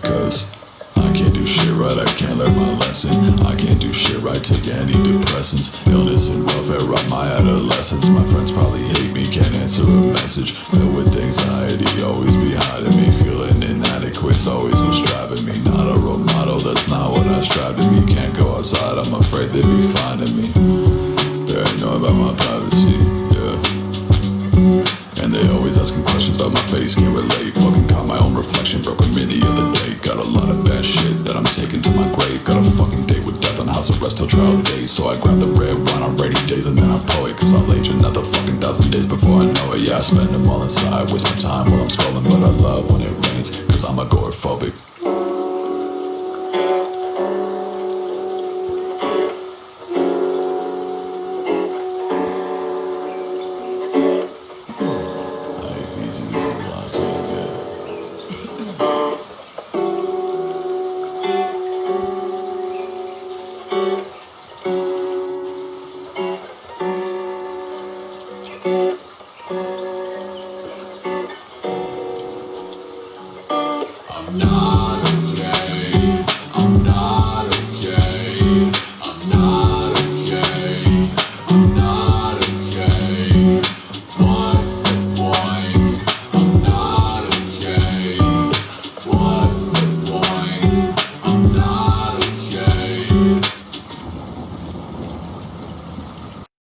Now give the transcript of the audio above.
Cause I can't do shit right, I can't learn my lesson. I can't do shit right, take antidepressants. Illness and welfare rock my adolescence. My friends probably hate me, can't answer a message. Filled with anxiety, always be hiding me. Feeling inadequate's always what's driving me. Not a role model, that's not what I strive to be. Can't go outside, I'm afraid they'd be finding me. Paranoid about my privacy, yeah. And they always asking questions about my face, can't relate. Fucking caught my own reflection, broke a mirror the other day. Got a lot of bad shit that I'm taking to my grave. Got a fucking date with death on house arrest till trial days. So I grab the red wine on rainy days and then I pour it. Cause I'll age another fucking 1,000 days before I know it. Yeah, I spend them all inside, waste my time while I'm scrolling. But I love when it rains, cause I'm agoraphobic.